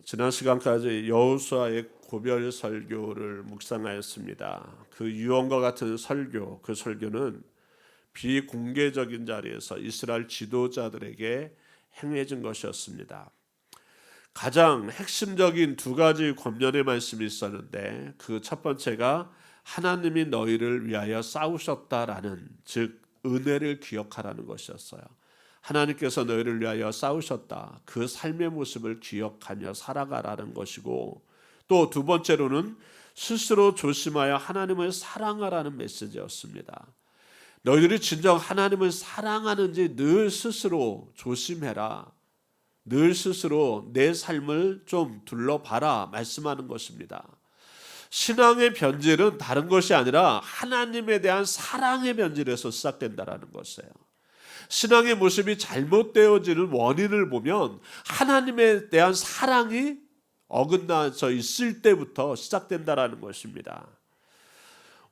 지난 시간까지 여호수아의 고별 설교를 묵상하였습니다. 그 유언과 같은 설교, 그 설교는 비공개적인 자리에서 이스라엘 지도자들에게 행해진 것이었습니다. 가장 핵심적인 두 가지 권면의 말씀이 있었는데 그 첫 번째가 하나님이 너희를 위하여 싸우셨다라는, 즉 은혜를 기억하라는 것이었어요. 하나님께서 너희를 위하여 싸우셨다. 그 삶의 모습을 기억하며 살아가라는 것이고, 또 두 번째로는 스스로 조심하여 하나님을 사랑하라는 메시지였습니다. 너희들이 진정 하나님을 사랑하는지 늘 스스로 조심해라. 늘 스스로 내 삶을 좀 둘러봐라 말씀하는 것입니다. 신앙의 변질은 다른 것이 아니라 하나님에 대한 사랑의 변질에서 시작된다는 것이에요. 신앙의 모습이 잘못되어지는 원인을 보면 하나님에 대한 사랑이 어긋나져 있을 때부터 시작된다는 것입니다.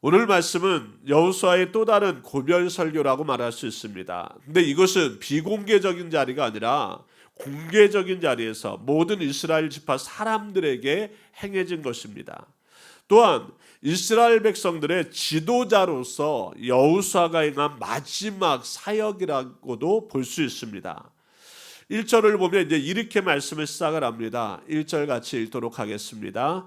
오늘 말씀은 여호수아의 또 다른 고별 설교라고 말할 수 있습니다. 근데 이것은 비공개적인 자리가 아니라 공개적인 자리에서 모든 이스라엘 지파 사람들에게 행해진 것입니다. 또한 이스라엘 백성들의 지도자로서 여호수아가 행한 마지막 사역이라고도 볼 수 있습니다. 1절을 보면 이제 이렇게 말씀을 시작을 합니다. 1절 같이 읽도록 하겠습니다.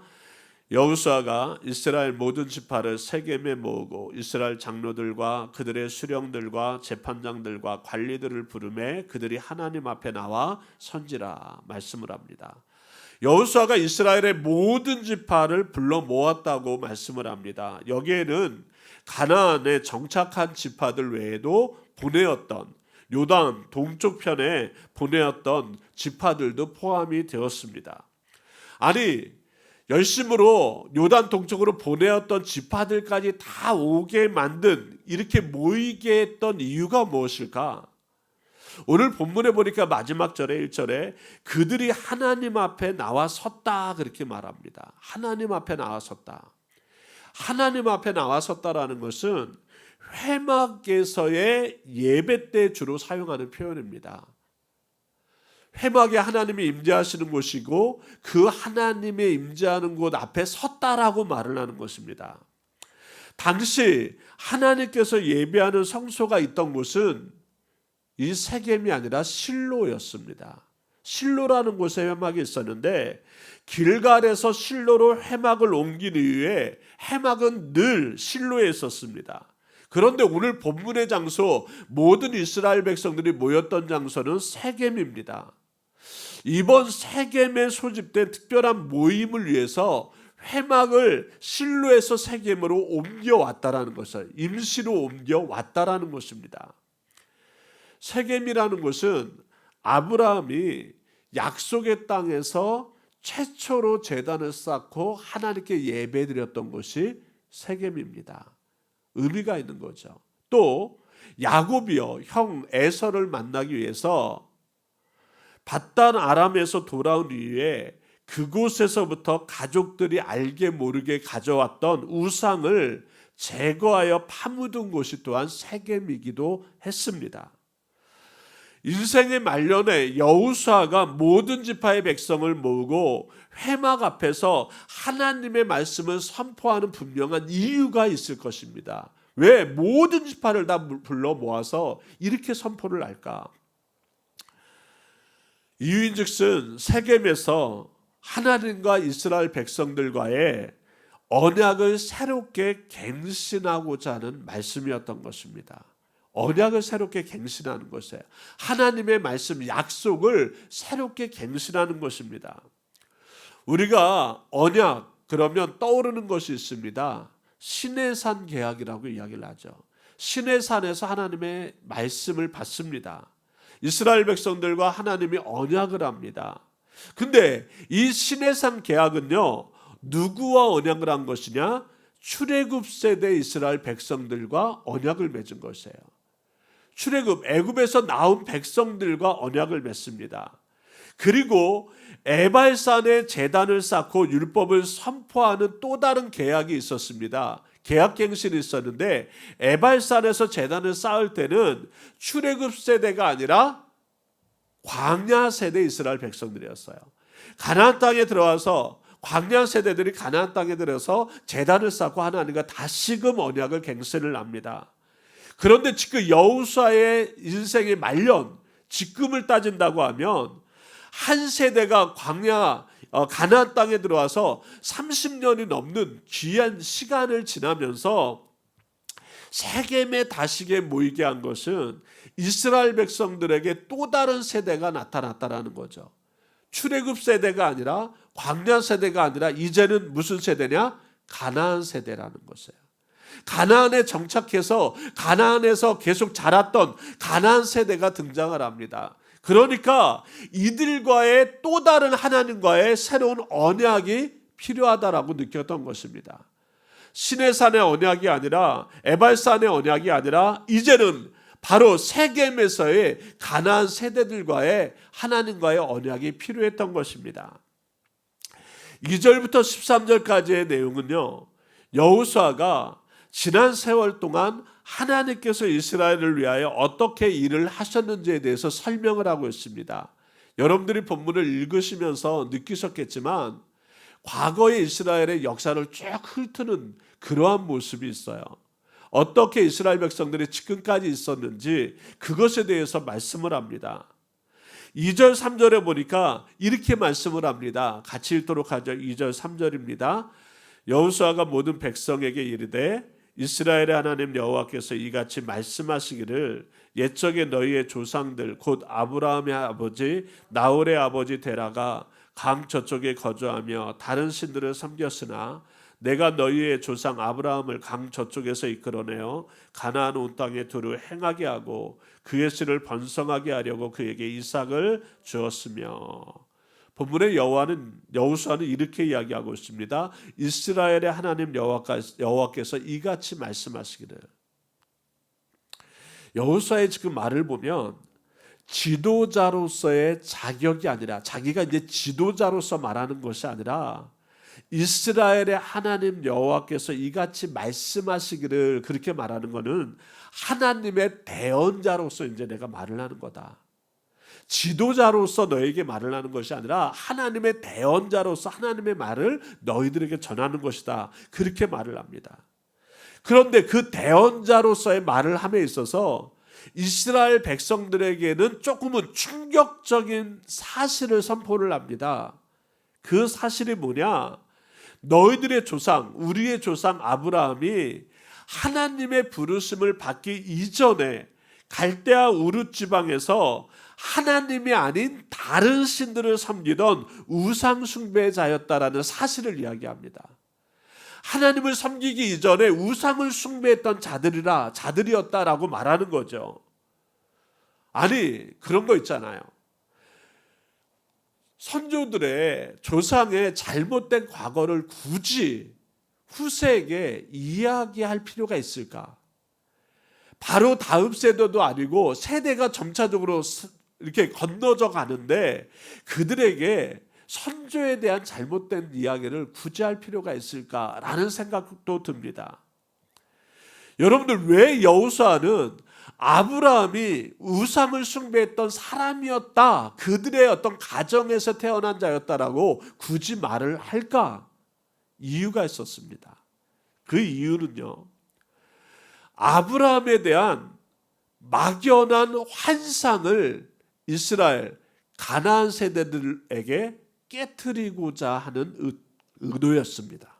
여호수아가 이스라엘 모든 지파를 세겜에 모으고 이스라엘 장로들과 그들의 수령들과 재판장들과 관리들을 부르매 그들이 하나님 앞에 나와 선지라 말씀을 합니다. 여호수아가 이스라엘의 모든 지파를 불러 모았다고 말씀을 합니다. 여기에는 가나안에 정착한 지파들 외에도 보내었던 요단 동쪽 편에 보내었던 지파들도 포함이 되었습니다. 아니, 열심으로 요단 동쪽으로 보내었던 지파들까지 다 오게 만든, 이렇게 모이게 했던 이유가 무엇일까? 오늘 본문에 보니까 마지막 절에 1절에 그들이 하나님 앞에 나와 섰다 그렇게 말합니다. 하나님 앞에 나와 섰다. 하나님 앞에 나와 섰다라는 것은 회막에서의 예배 때 주로 사용하는 표현입니다. 회막에 하나님이 임재하시는 곳이고 그 하나님의 임재하는 곳 앞에 섰다라고 말을 하는 것입니다. 당시 하나님께서 예배하는 성소가 있던 곳은 이 세겜이 아니라 실로였습니다. 실로라는 곳에 회막이 있었는데 길갈에서 실로로 회막을 옮긴 이후에 회막은 늘 실로에 있었습니다. 그런데 오늘 본문의 장소, 모든 이스라엘 백성들이 모였던 장소는 세겜입니다. 이번 세겜에 소집된 특별한 모임을 위해서 회막을 실로에서 세겜으로 옮겨왔다라는 것을, 임시로 옮겨왔다라는 것입니다. 세겜이라는 것은 아브라함이 약속의 땅에서 최초로 제단을 쌓고 하나님께 예배드렸던 곳이 세겜입니다. 의미가 있는 거죠. 또 야곱이요, 형 에서를 만나기 위해서 밧단 아람에서 돌아온 이후에 그곳에서부터 가족들이 알게 모르게 가져왔던 우상을 제거하여 파묻은 곳이 또한 세겜이기도 했습니다. 인생의 말년에 여호수아가 모든 지파의 백성을 모으고 회막 앞에서 하나님의 말씀을 선포하는 분명한 이유가 있을 것입니다. 왜 모든 지파를 다 불러 모아서 이렇게 선포를 할까? 이유인즉슨 세겜에서 하나님과 이스라엘 백성들과의 언약을 새롭게 갱신하고자 하는 말씀이었던 것입니다. 언약을 새롭게 갱신하는 것이에요. 하나님의 말씀, 약속을 새롭게 갱신하는 것입니다. 우리가 언약 그러면 떠오르는 것이 있습니다. 시내산 계약이라고 이야기를 하죠. 시내산에서 하나님의 말씀을 받습니다. 이스라엘 백성들과 하나님이 언약을 합니다. 근데 이 시내산 계약은요, 누구와 언약을 한 것이냐? 출애굽 세대 이스라엘 백성들과 언약을 맺은 것이에요. 출애굽, 애굽에서 나온 백성들과 언약을 맺습니다. 그리고 에발산에 제단을 쌓고 율법을 선포하는 또 다른 계약이 있었습니다. 계약갱신이 있었는데 에발산에서 제단을 쌓을 때는 출애굽 세대가 아니라 광야 세대 이스라엘 백성들이었어요. 가나안 땅에 들어와서 광야 세대들이 가나안 땅에 들어서 제단을 쌓고 하나님과 다시금 언약을 갱신을 합니다. 그런데 지금 여호수아의 인생의 말년, 지금을 따진다고 하면 한 세대가 가나안 땅에 들어와서 30년이 넘는 귀한 시간을 지나면서 세겜에 다시게 모이게 한 것은 이스라엘 백성들에게 또 다른 세대가 나타났다라는 거죠. 출애굽 세대가 아니라 광야 세대가 아니라 이제는 무슨 세대냐? 가나안 세대라는 것이에요. 가나안에 정착해서 가나안에서 계속 자랐던 가나안 세대가 등장을 합니다. 그러니까 이들과의 또 다른 하나님과의 새로운 언약이 필요하다라고 느꼈던 것입니다. 시내산의 언약이 아니라 에발산의 언약이 아니라 이제는 바로 세겜에서의 가나안 세대들과의 하나님과의 언약이 필요했던 것입니다. 2절부터 13절까지의 내용은요, 여호수아가 지난 세월 동안 하나님께서 이스라엘을 위하여 어떻게 일을 하셨는지에 대해서 설명을 하고 있습니다. 여러분들이 본문을 읽으시면서 느끼셨겠지만 과거의 이스라엘의 역사를 쭉 훑는 그러한 모습이 있어요. 어떻게 이스라엘 백성들이 지금까지 있었는지 그것에 대해서 말씀을 합니다. 2절 3절에 보니까 이렇게 말씀을 합니다. 같이 읽도록 하죠. 2절 3절입니다. 여호수아가 모든 백성에게 이르되 이스라엘의 하나님 여호와께서 이같이 말씀하시기를 옛적에 너희의 조상들 곧 아브라함의 아버지 나홀의 아버지 데라가 강 저쪽에 거주하며 다른 신들을 섬겼으나 내가 너희의 조상 아브라함을 강 저쪽에서 이끌어내어 가나안 온 땅에 두루 행하게 하고 그의 씨를 번성하게 하려고 그에게 이삭을 주었으며. 본문의 여호수아는 이렇게 이야기하고 있습니다. 이스라엘의 하나님 여호와께서 이같이 말씀하시기를. 여호수아의 지금 말을 보면 지도자로서의 자격이 아니라, 자기가 이제 지도자로서 말하는 것이 아니라 이스라엘의 하나님 여호와께서 이같이 말씀하시기를, 그렇게 말하는 것은 하나님의 대언자로서 이제 내가 말을 하는 거다. 지도자로서 너에게 말을 하는 것이 아니라 하나님의 대언자로서 하나님의 말을 너희들에게 전하는 것이다. 그렇게 말을 합니다. 그런데 그 대언자로서의 말을 함에 있어서 이스라엘 백성들에게는 조금은 충격적인 사실을 선포를 합니다. 그 사실이 뭐냐? 너희들의 조상, 우리의 조상 아브라함이 하나님의 부르심을 받기 이전에 갈대아 우르 지방에서 하나님이 아닌 다른 신들을 섬기던 우상 숭배자였다라는 사실을 이야기합니다. 하나님을 섬기기 이전에 우상을 숭배했던 자들이었다라고 말하는 거죠. 아니, 그런 거 있잖아요. 선조들의 조상의 잘못된 과거를 굳이 후세에게 이야기할 필요가 있을까? 바로 다음 세대도 아니고 세대가 점차적으로 이렇게 건너져 가는데 그들에게 선조에 대한 잘못된 이야기를 굳이 할 필요가 있을까라는 생각도 듭니다. 여러분들, 왜 여호수아는 아브라함이 우상을 숭배했던 사람이었다, 그들의 어떤 가정에서 태어난 자였다라고 굳이 말을 할까? 이유가 있었습니다. 그 이유는요, 아브라함에 대한 막연한 환상을 이스라엘 가나안 세대들에게 깨트리고자 하는 의도였습니다.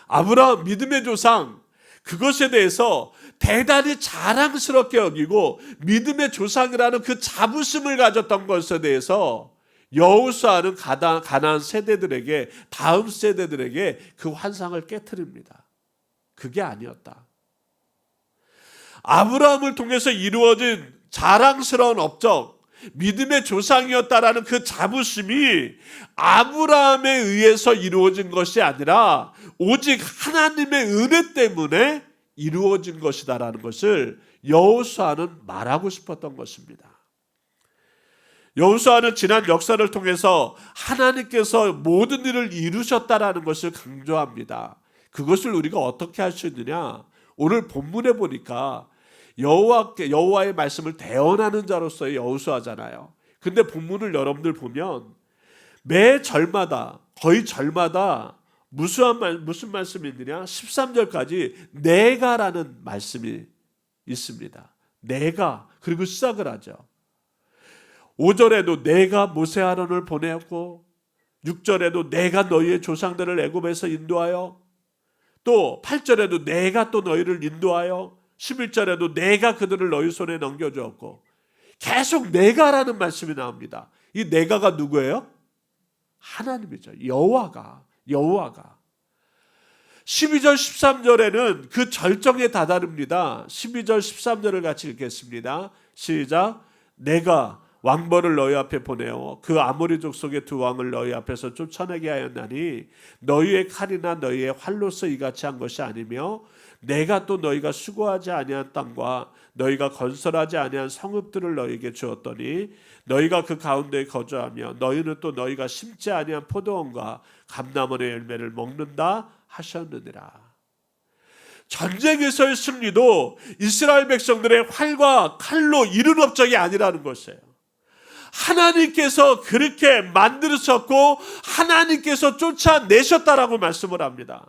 아브라함 믿음의 조상, 그것에 대해서 대단히 자랑스럽게 여기고 믿음의 조상이라는 그 자부심을 가졌던 것에 대해서 여호수아는 가나안 세대들에게, 다음 세대들에게 그 환상을 깨트립니다. 그게 아니었다. 아브라함을 통해서 이루어진 자랑스러운 업적, 믿음의 조상이었다라는 그 자부심이 아브라함에 의해서 이루어진 것이 아니라 오직 하나님의 은혜 때문에 이루어진 것이다라는 것을 여호수아는 말하고 싶었던 것입니다. 여호수아는 지난 역사를 통해서 하나님께서 모든 일을 이루셨다라는 것을 강조합니다. 그것을 우리가 어떻게 할 수 있느냐? 오늘 본문에 보니까 여호와의 말씀을 대언하는 자로서의 여호수아잖아요. 근데 본문을 여러분들 보면 매 절마다, 거의 절마다 무슨 말씀이냐? 13절까지 내가라는 말씀이 있습니다. 내가, 그리고 시작을 하죠. 5절에도 내가 모세 아론을 보내었고, 6절에도 내가 너희의 조상들을 애굽에서 인도하여, 또 8절에도 내가 또 너희를 인도하여, 11절에도 내가 그들을 너희 손에 넘겨주었고, 계속 내가라는 말씀이 나옵니다. 이 내가가 누구예요? 하나님이죠. 여호와가 12절 13절에는 그 절정에 다다릅니다. 12절 13절을 같이 읽겠습니다. 시작. 내가 왕벌을 너희 앞에 보내어 그 아모리 족속의 두 왕을 너희 앞에서 쫓아내게 하였나니 너희의 칼이나 너희의 활로서 이같이 한 것이 아니며 내가 또 너희가 수고하지 아니한 땅과 너희가 건설하지 아니한 성읍들을 너희에게 주었더니 너희가 그 가운데에 거주하며 너희는 또 너희가 심지 아니한 포도원과 감람원의 열매를 먹는다 하셨느니라. 전쟁에서의 승리도 이스라엘 백성들의 활과 칼로 이룬 업적이 아니라는 것이에요. 하나님께서 그렇게 만드셨고 하나님께서 쫓아내셨다라고 말씀을 합니다.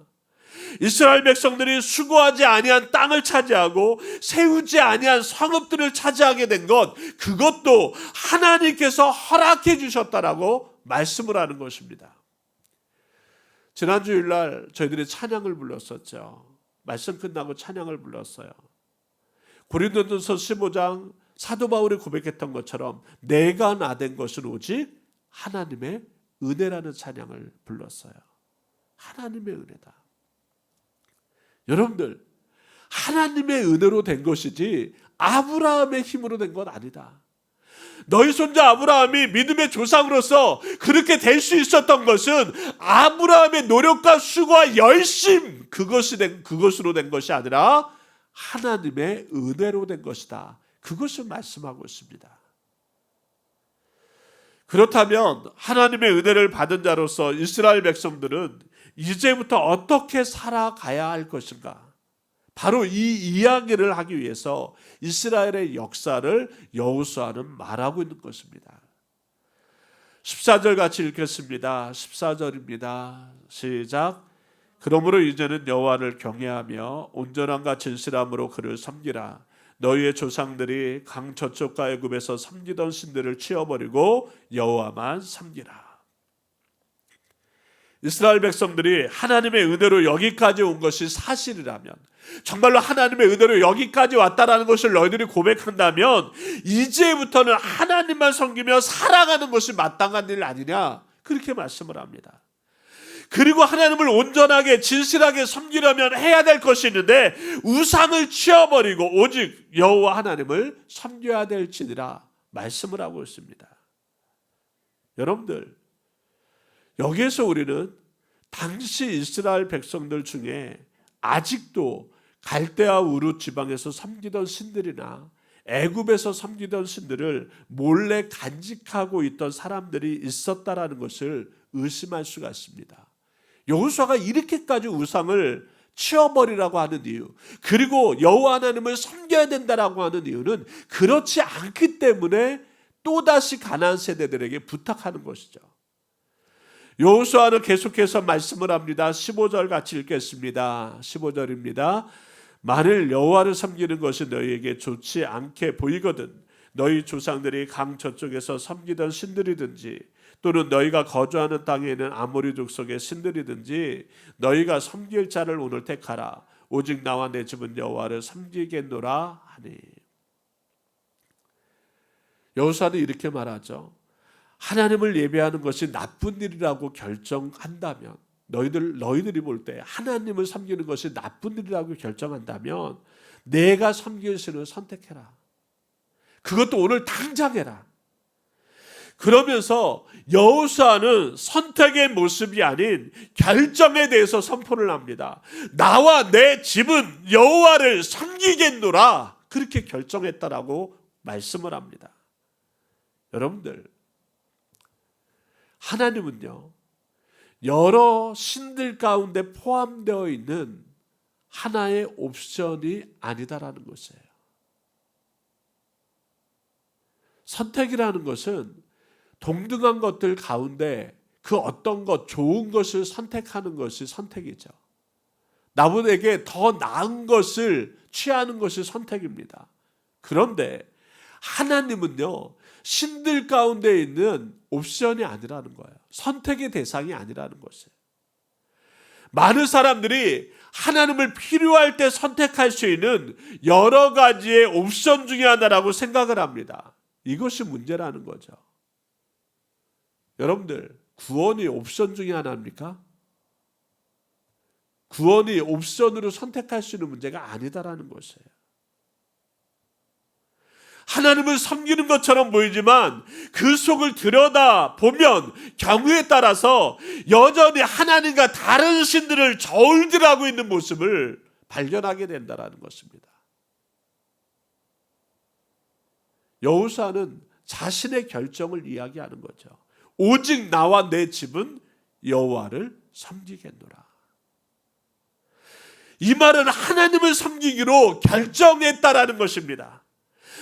이스라엘 백성들이 수고하지 아니한 땅을 차지하고 세우지 아니한 성읍들을 차지하게 된 것, 그것도 하나님께서 허락해 주셨다라고 말씀을 하는 것입니다. 지난 주일날 저희들이 찬양을 불렀었죠. 말씀 끝나고 찬양을 불렀어요. 고린도전서 15장 사도 바울이 고백했던 것처럼 내가 나된 것은 오직 하나님의 은혜라는 찬양을 불렀어요. 하나님의 은혜다. 여러분들, 하나님의 은혜로 된 것이지 아브라함의 힘으로 된 건 아니다. 너희 손자 아브라함이 믿음의 조상으로서 그렇게 될 수 있었던 것은 아브라함의 노력과 수고와 열심, 그것으로 된 것이 아니라 하나님의 은혜로 된 것이다. 그것을 말씀하고 있습니다. 그렇다면 하나님의 은혜를 받은 자로서 이스라엘 백성들은 이제부터 어떻게 살아가야 할 것인가? 바로 이 이야기를 하기 위해서 이스라엘의 역사를 여호수아는 말하고 있는 것입니다. 14절 같이 읽겠습니다. 14절입니다. 시작. 그러므로 이제는 여호와를 경외하며 온전함과 진실함으로 그를 섬기라. 너희의 조상들이 강 저쪽과 애굽에서 섬기던 신들을 치워버리고 여호와만 섬기라. 이스라엘 백성들이 하나님의 은혜로 여기까지 온 것이 사실이라면, 정말로 하나님의 은혜로 여기까지 왔다라는 것을 너희들이 고백한다면 이제부터는 하나님만 섬기며 살아가는 것이 마땅한 일 아니냐, 그렇게 말씀을 합니다. 그리고 하나님을 온전하게 진실하게 섬기려면 해야 될 것이 있는데 우상을 치워버리고 오직 여호와 하나님을 섬겨야 될지니라 말씀을 하고 있습니다. 여러분들, 여기에서 우리는 당시 이스라엘 백성들 중에 아직도 갈대아 우루 지방에서 섬기던 신들이나 애굽에서 섬기던 신들을 몰래 간직하고 있던 사람들이 있었다라는 것을 의심할 수가 있습니다. 여호수아가 이렇게까지 우상을 치워버리라고 하는 이유, 그리고 여호와 하나님을 섬겨야 된다라고 하는 이유는 그렇지 않기 때문에 또다시 가나안 세대들에게 부탁하는 것이죠. 여호수아는 계속해서 말씀을 합니다. 15절 같이 읽겠습니다. 15절입니다. 만일 여호와를 섬기는 것이 너희에게 좋지 않게 보이거든 너희 조상들이 강 저쪽에서 섬기던 신들이든지 또는 너희가 거주하는 땅에 있는 아모리 족속의 신들이든지 너희가 섬길 자를 오늘 택하라. 오직 나와 내 집은 여호와를 섬기겠노라 하니. 여호수아는 이렇게 말하죠. 하나님을 예배하는 것이 나쁜 일이라고 결정한다면, 너희들이 볼 때 하나님을 섬기는 것이 나쁜 일이라고 결정한다면 내가 섬길 신을 선택해라. 그것도 오늘 당장 해라. 그러면서 여호수아는 선택의 모습이 아닌 결정에 대해서 선포를 합니다. 나와 내 집은 여호와를 섬기겠노라. 그렇게 결정했다라고 말씀을 합니다. 여러분들, 하나님은요, 여러 신들 가운데 포함되어 있는 하나의 옵션이 아니다라는 것이에요. 선택이라는 것은 동등한 것들 가운데 그 어떤 것, 좋은 것을 선택하는 것이 선택이죠. 나에게 더 나은 것을 취하는 것이 선택입니다. 그런데 하나님은요, 신들 가운데 있는 옵션이 아니라는 거예요. 선택의 대상이 아니라는 것이에요. 많은 사람들이 하나님을 필요할 때 선택할 수 있는 여러 가지의 옵션 중에 하나라고 생각을 합니다. 이것이 문제라는 거죠. 여러분들, 구원이 옵션 중에 하나입니까? 구원이 옵션으로 선택할 수 있는 문제가 아니다라는 것이에요. 하나님을 섬기는 것처럼 보이지만 그 속을 들여다보면 경우에 따라서 여전히 하나님과 다른 신들을 저울질하고 있는 모습을 발견하게 된다는 것입니다. 여호수아는 자신의 결정을 이야기하는 거죠. 오직 나와 내 집은 여호와를 섬기겠노라. 이 말은 하나님을 섬기기로 결정했다라는 것입니다.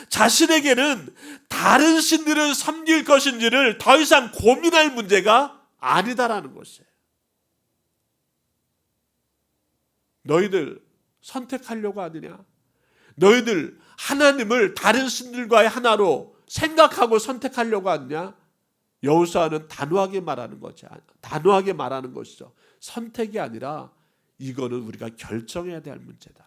자신에게는 다른 신들을 섬길 것인지를 더 이상 고민할 문제가 아니다라는 것이에요. 너희들 선택하려고 하느냐? 너희들 하나님을 다른 신들과의 하나로 생각하고 선택하려고 하느냐? 여호수아는 단호하게 말하는 거죠. 단호하게 말하는 것이죠. 선택이 아니라 이거는 우리가 결정해야 될 문제다.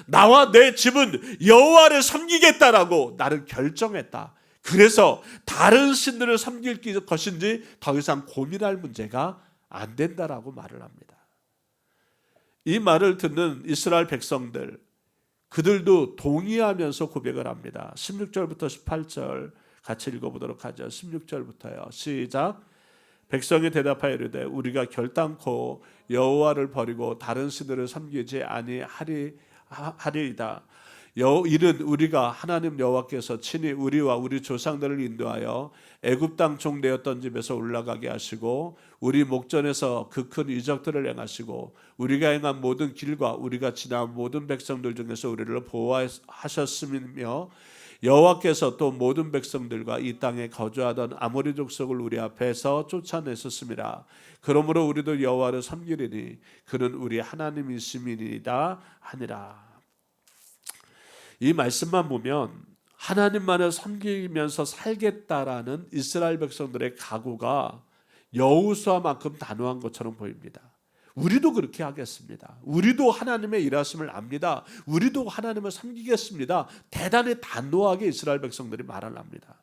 나와 내 집은 여호와를 섬기겠다라고 나는 결정했다. 그래서 다른 신들을 섬길 것인지 더 이상 고민할 문제가 안 된다라고 말을 합니다. 이 말을 듣는 이스라엘 백성들, 그들도 동의하면서 고백을 합니다. 16절부터 18절 같이 읽어보도록 하죠. 16절부터요. 시작. 백성이 대답하여 이르되 우리가 결단코 여호와를 버리고 다른 신들을 섬기지 아니하리이다. 이는 우리가 하나님 여호와께서 친히 우리와 우리 조상들을 인도하여 애굽 땅 종되었던 집에서 올라가게 하시고 우리 목전에서 그 큰 이적들을 행하시고 우리가 행한 모든 길과 우리가 지난 모든 백성들 중에서 우리를 보호하셨으며 여호와께서 또 모든 백성들과 이 땅에 거주하던 아모리 족속을 우리 앞에서 쫓아내셨습니다. 그러므로 우리도 여호와를 섬기리니 그는 우리 하나님이심이니이다 하니라. 이 말씀만 보면 하나님만을 섬기면서 살겠다라는 이스라엘 백성들의 각오가 여호수아만큼 단호한 것처럼 보입니다. 우리도 그렇게 하겠습니다. 우리도 하나님의 일하심을 압니다. 우리도 하나님을 섬기겠습니다. 대단히 단호하게 이스라엘 백성들이 말을 합니다.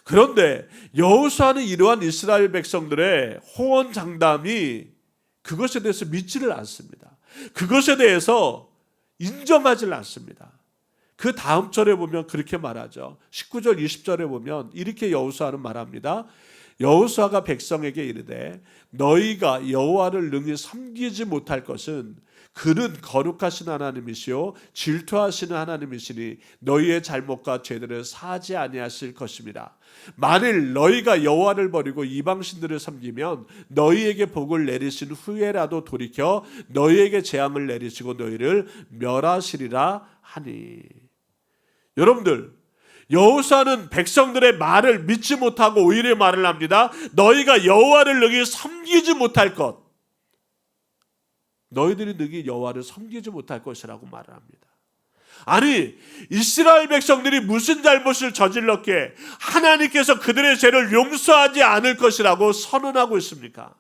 그런데 여호수아는 이러한 이스라엘 백성들의 호언장담이 그것에 대해서 믿지를 않습니다. 그것에 대해서 인정하지를 않습니다. 그 다음 절에 보면 그렇게 말하죠. 19절 20절에 보면 이렇게 여호수아는 말합니다. 여호수아가 백성에게 이르되 너희가 여호와를 능히 섬기지 못할 것은 그는 거룩하신 하나님이시요 질투하시는 하나님이시니 너희의 잘못과 죄들을 사하지 아니하실 것입니다. 만일 너희가 여호와를 버리고 이방 신들을 섬기면 너희에게 복을 내리신 후에라도 돌이켜 너희에게 재앙을 내리시고 너희를 멸하시리라 하니. 여러분들, 여호수아는 백성들의 말을 믿지 못하고 오히려 말을 합니다. 너희가 여호와를 능히 섬기지 못할 것, 너희들이 능히 여호와를 섬기지 못할 것이라고 말을 합니다. 아니, 이스라엘 백성들이 무슨 잘못을 저질렀기에 하나님께서 그들의 죄를 용서하지 않을 것이라고 선언하고 있습니까?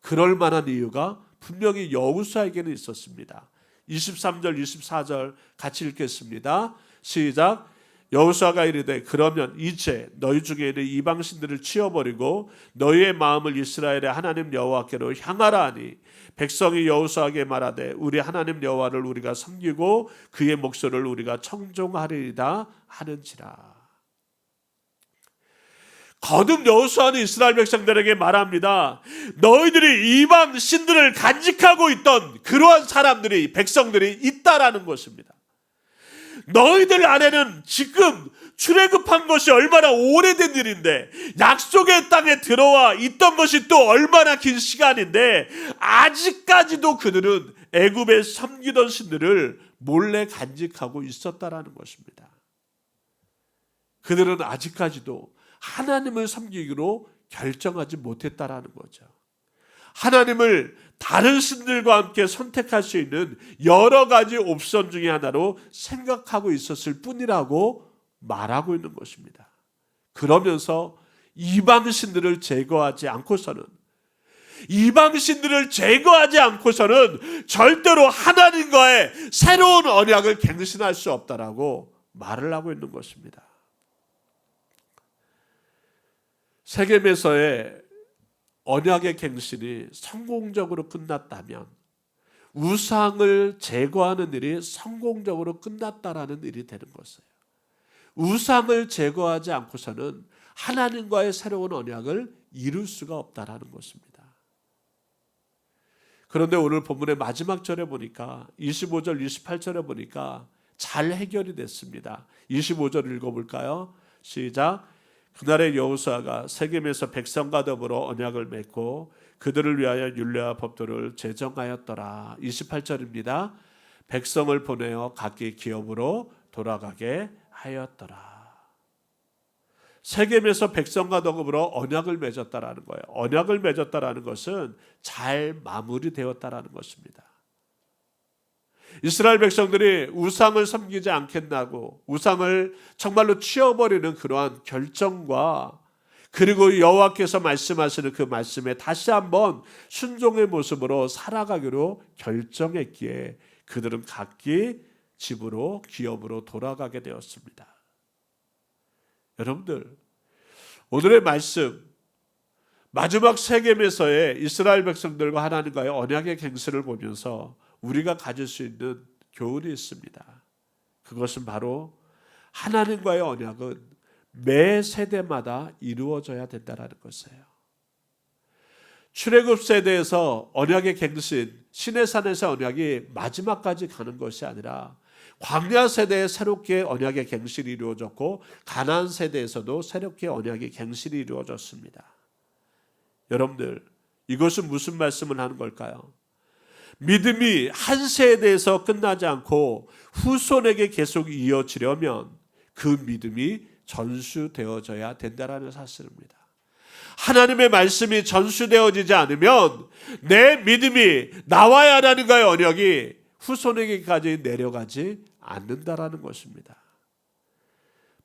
그럴 만한 이유가 분명히 여호수아에게는 있었습니다. 23절 24절 같이 읽겠습니다. 시작. 여호수아가 이르되 그러면 이제 너희 중에 있는 이방 신들을 치워버리고 너희의 마음을 이스라엘의 하나님 여호와께로 향하라 하니 백성이 여호수아에게 말하되 우리 하나님 여호와를 우리가 섬기고 그의 목소리를 우리가 청종하리이다 하는지라. 거듭 여호수아는 이스라엘 백성들에게 말합니다. 너희들이 이방 신들을 간직하고 있던 그러한 사람들이, 백성들이 있다라는 것입니다. 너희들 안에는 지금 출애굽한 것이 얼마나 오래된 일인데, 약속의 땅에 들어와 있던 것이 또 얼마나 긴 시간인데 아직까지도 그들은 애굽에 섬기던 신들을 몰래 간직하고 있었다라는 것입니다. 그들은 아직까지도 하나님을 섬기기로 결정하지 못했다라는 거죠. 하나님을 다른 신들과 함께 선택할 수 있는 여러 가지 옵션 중에 하나로 생각하고 있었을 뿐이라고 말하고 있는 것입니다. 그러면서 이방 신들을 제거하지 않고서는 절대로 하나님과의 새로운 언약을 갱신할 수 없다라고 말을 하고 있는 것입니다. 세겜에서의 언약의 갱신이 성공적으로 끝났다면 우상을 제거하는 일이 성공적으로 끝났다라는 일이 되는 것이에요. 우상을 제거하지 않고서는 하나님과의 새로운 언약을 이룰 수가 없다라는 것입니다. 그런데 오늘 본문의 마지막 절에 보니까 25절, 28절에 보니까 잘 해결이 됐습니다. 25절 읽어볼까요? 시작. 그날에 여호수아가 세겜에서 백성과 더불어 언약을 맺고 그들을 위하여 율례와 법도를 제정하였더라. 28절입니다. 백성을 보내어 각기 기업으로 돌아가게 하였더라. 세겜에서 백성과 더불어 언약을 맺었다라는 거예요. 언약을 맺었다라는 것은 잘 마무리되었다라는 것입니다. 이스라엘 백성들이 우상을 섬기지 않겠다고 우상을 정말로 치워버리는 그러한 결정과 그리고 여호와께서 말씀하시는 그 말씀에 다시 한번 순종의 모습으로 살아가기로 결정했기에 그들은 각기 집으로 기업으로 돌아가게 되었습니다. 여러분들, 오늘의 말씀 마지막 세겜에서의 이스라엘 백성들과 하나님과의 언약의 갱신을 보면서 우리가 가질 수 있는 교훈이 있습니다. 그것은 바로 하나님과의 언약은 매 세대마다 이루어져야 된다는 것이에요. 출애굽 세대에서 언약의 갱신, 시내산에서 언약이 마지막까지 가는 것이 아니라 광야 세대에 새롭게 언약의 갱신이 이루어졌고 가나안 세대에서도 새롭게 언약의 갱신이 이루어졌습니다. 여러분들, 이것은 무슨 말씀을 하는 걸까요? 믿음이 한 세대에서 끝나지 않고 후손에게 계속 이어지려면 그 믿음이 전수되어져야 된다는 사실입니다. 하나님의 말씀이 전수되어지지 않으면 내 믿음이 나와야 하나님과의 언약이 후손에게까지 내려가지 않는다라는 것입니다.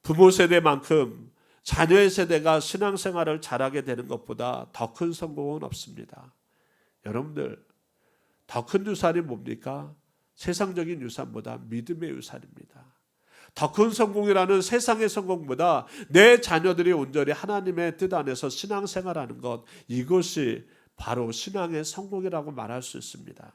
부모 세대만큼 자녀의 세대가 신앙생활을 잘하게 되는 것보다 더 큰 성공은 없습니다. 여러분들, 더 큰 유산이 뭡니까? 세상적인 유산보다 믿음의 유산입니다. 더 큰 성공이라는 세상의 성공보다 내 자녀들이 온전히 하나님의 뜻 안에서 신앙생활하는 것, 이것이 바로 신앙의 성공이라고 말할 수 있습니다.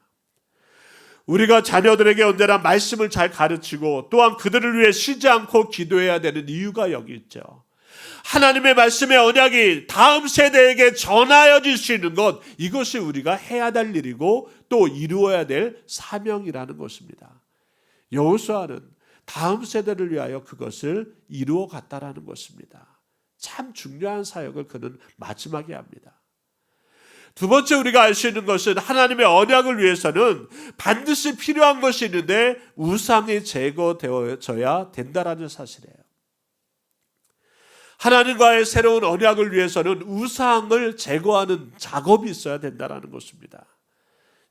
우리가 자녀들에게 언제나 말씀을 잘 가르치고 또한 그들을 위해 쉬지 않고 기도해야 되는 이유가 여기 있죠. 하나님의 말씀의 언약이 다음 세대에게 전하여질 수 있는 것, 이것이 우리가 해야 될 일이고 또 이루어야 될 사명이라는 것입니다. 여호수아는 다음 세대를 위하여 그것을 이루어 갔다라는 것입니다. 참 중요한 사역을 그는 마지막에 합니다. 두 번째 우리가 알 수 있는 것은 하나님의 언약을 위해서는 반드시 필요한 것이 있는데 우상이 제거되어져야 된다라는 사실이에요. 하나님과의 새로운 언약을 위해서는 우상을 제거하는 작업이 있어야 된다는 것입니다.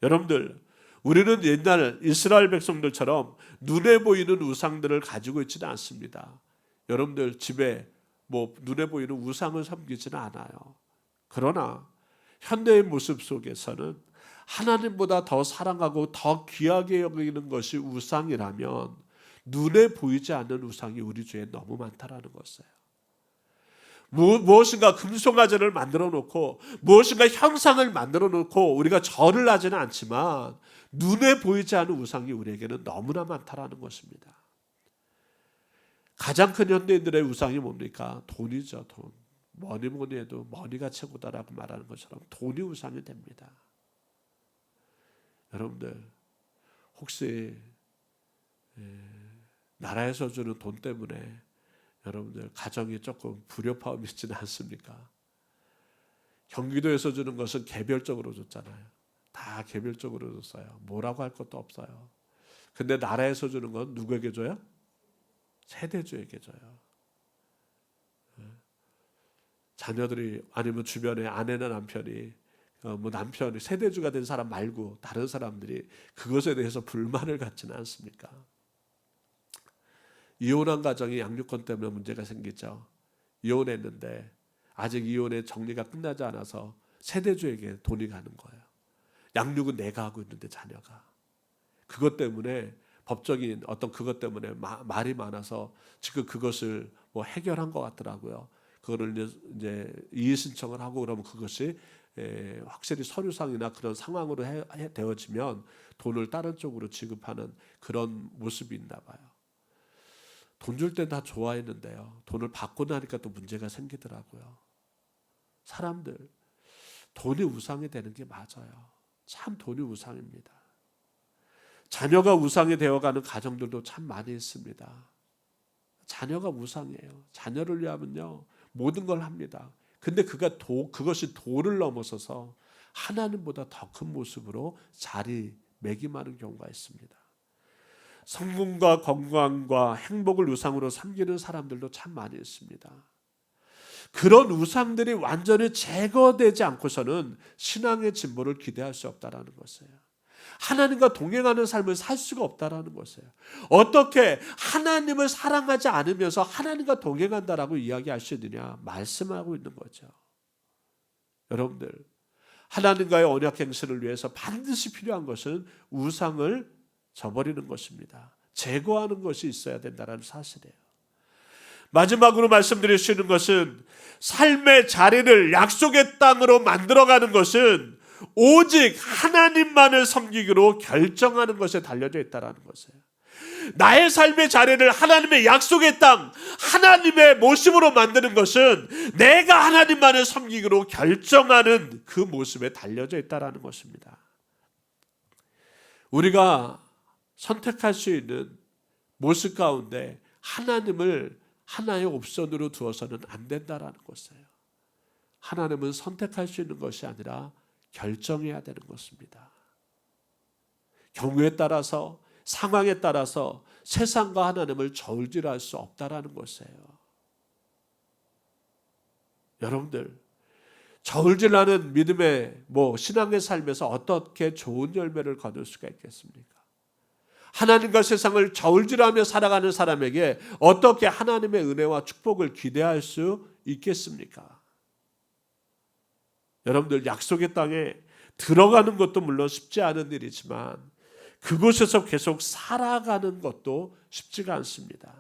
여러분들, 우리는 옛날 이스라엘 백성들처럼 눈에 보이는 우상들을 가지고 있지는 않습니다. 여러분들 집에 눈에 보이는 우상을 섬기지는 않아요. 그러나 현대의 모습 속에서는 하나님보다 더 사랑하고 더 귀하게 여기는 것이 우상이라면 눈에 보이지 않는 우상이 우리 주위에 너무 많다라는 것이에요. 무엇인가 금송아지를 만들어 놓고 무엇인가 형상을 만들어 놓고 우리가 절을 하지는 않지만 눈에 보이지 않는 우상이 우리에게는 너무나 많다라는 것입니다. 가장 큰 현대인들의 우상이 뭡니까? 돈이죠. 돈. 뭐니 해도 머니가 최고다라고 말하는 것처럼 돈이 우상이 됩니다. 여러분들, 혹시 나라에서 주는 돈 때문에 여러분들 가정이 조금 불협화음이 있지는 않습니까? 경기도에서 주는 것은 개별적으로 줬잖아요. 다 개별적으로 줬어요. 뭐라고 할 것도 없어요. 근데 나라에서 주는 건 누구에게 줘요? 세대주에게 줘요. 자녀들이 아니면 주변에 아내나 남편이 뭐 남편이 세대주가 된 사람 말고 다른 사람들이 그것에 대해서 불만을 갖지는 않습니까? 이혼한 가정이 양육권 때문에 문제가 생기죠. 이혼했는데 아직 이혼의 정리가 끝나지 않아서 세대주에게 돈이 가는 거예요. 양육은 내가 하고 있는데 자녀가. 그것 때문에 법적인 어떤 그것 때문에 말이 많아서 지금 그것을 뭐 해결한 것 같더라고요. 그거를 이제 이의 신청을 하고 그러면 그것이 확실히 서류상이나 그런 상황으로 되어지면 돈을 다른 쪽으로 지급하는 그런 모습이 있나 봐요. 돈 줄 땐 다 좋아했는데요. 돈을 받고 나니까 또 문제가 생기더라고요. 사람들 돈이 우상이 되는 게 맞아요. 참 돈이 우상입니다. 자녀가 우상이 되어가는 가정들도 참 많이 있습니다. 자녀가 우상이에요. 자녀를 위하면요 모든 걸 합니다. 근데 그것이 도를 넘어서서 하나님보다 더 큰 모습으로 자리매김하는 경우가 있습니다. 성공과 건강과 행복을 우상으로 삼기는 사람들도 참 많이 있습니다. 그런 우상들이 완전히 제거되지 않고서는 신앙의 진보를 기대할 수 없다라는 것이에요. 하나님과 동행하는 삶을 살 수가 없다라는 것이에요. 어떻게 하나님을 사랑하지 않으면서 하나님과 동행한다라고 이야기할 수 있느냐 말씀하고 있는 거죠. 여러분들 하나님과의 언약 행실을 위해서 반드시 필요한 것은 우상을 저버리는 것입니다. 제거하는 것이 있어야 된다는 사실이에요. 마지막으로 말씀드릴 수 있는 것은 삶의 자리를 약속의 땅으로 만들어가는 것은 오직 하나님만을 섬기기로 결정하는 것에 달려져 있다는 것이에요. 나의 삶의 자리를 하나님의 약속의 땅, 하나님의 모습으로 만드는 것은 내가 하나님만을 섬기기로 결정하는 그 모습에 달려져 있다는 것입니다. 우리가 선택할 수 있는 모습 가운데 하나님을 하나의 옵션으로 두어서는 안 된다는 것이에요. 하나님은 선택할 수 있는 것이 아니라 결정해야 되는 것입니다. 경우에 따라서 상황에 따라서 세상과 하나님을 저울질할 수 없다라는 것이에요. 여러분들 저울질하는 믿음의 신앙의 삶에서 어떻게 좋은 열매를 거둘 수가 있겠습니까? 하나님과 세상을 저울질하며 살아가는 사람에게 어떻게 하나님의 은혜와 축복을 기대할 수 있겠습니까? 여러분들 약속의 땅에 들어가는 것도 물론 쉽지 않은 일이지만 그곳에서 계속 살아가는 것도 쉽지가 않습니다.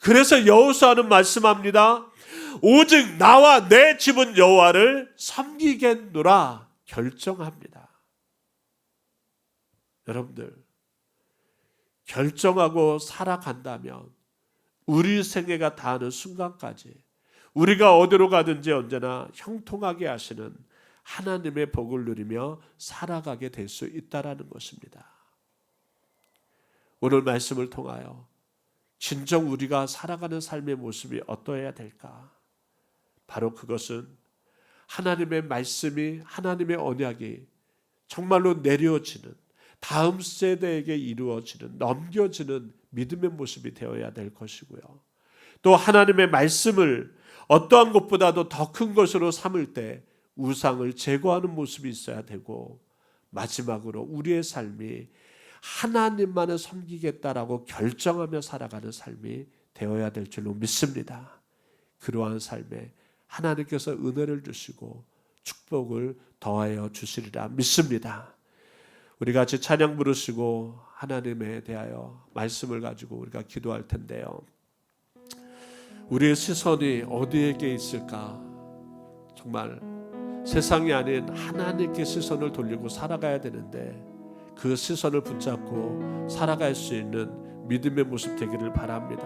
그래서 여호수아는 말씀합니다. 오직 나와 내 집은 여호와를 섬기겠노라 결정합니다. 여러분들 결정하고 살아간다면 우리 생애가 다하는 순간까지 우리가 어디로 가든지 언제나 형통하게 하시는 하나님의 복을 누리며 살아가게 될 수 있다라는 것입니다. 오늘 말씀을 통하여 진정 우리가 살아가는 삶의 모습이 어떠해야 될까? 바로 그것은 하나님의 말씀이 하나님의 언약이 정말로 내려지는 다음 세대에게 이루어지는 넘겨지는 믿음의 모습이 되어야 될 것이고요. 또 하나님의 말씀을 어떠한 것보다도 더 큰 것으로 삼을 때 우상을 제거하는 모습이 있어야 되고 마지막으로 우리의 삶이 하나님만을 섬기겠다라고 결정하며 살아가는 삶이 되어야 될 줄로 믿습니다. 그러한 삶에 하나님께서 은혜를 주시고 축복을 더하여 주시리라 믿습니다. 우리 같이 찬양 부르시고 하나님에 대하여 말씀을 가지고 우리가 기도할 텐데요. 우리의 시선이 어디에게 있을까? 정말 세상이 아닌 하나님께 시선을 돌리고 살아가야 되는데 그 시선을 붙잡고 살아갈 수 있는 믿음의 모습 되기를 바랍니다.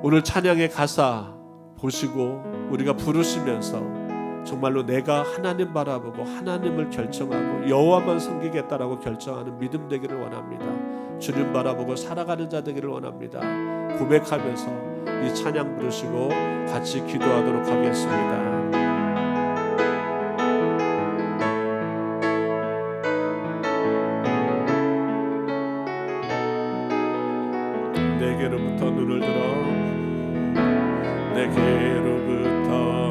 오늘 찬양의 가사 보시고 우리가 부르시면서 정말로 내가 하나님 바라보고 하나님을 결정하고 여호와만 섬기겠다라고 결정하는 믿음 되기를 원합니다. 주님 바라보고 살아가는 자 되기를 원합니다. 고백하면서 이 찬양 부르시고 같이 기도하도록 하겠습니다. 내게로부터 눈을 들어 내게로부터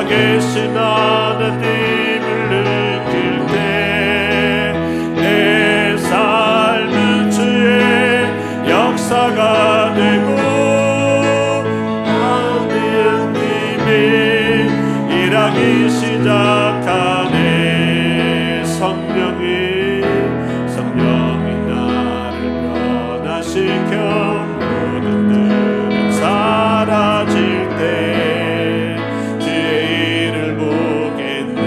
살아계신 하나님을 느낄 때 내 삶은 주의 역사가 되고 하나님이 일하기 시작하네. 성령이 나를 변화시켜 모든 들은 사라질 때 주의 일을 보겠네.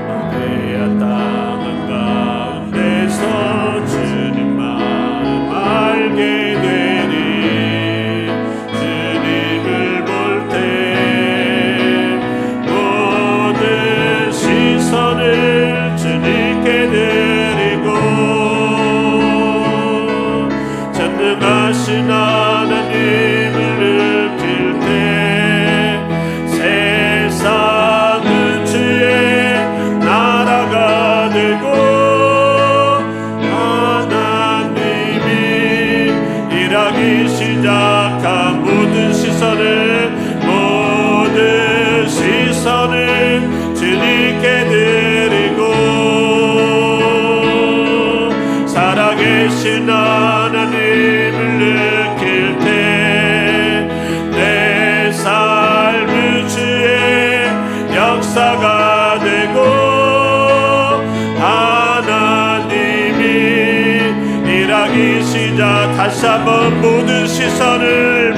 광대한 땅 가운데서 주님 마음 알게 되니 주님을 볼 때 모든 시선을 주님께 드리고 전능하신 하나님을 느낄 때 세상은 주의 나라가 되고 하나님이 일하기 시작한 모든 시선을 주님께 드리고 살아계신 하나님을 느낄 때 내 삶은 주의 역사가 되고 하나님이 일하기 시작. 다시 한번 모든 시선을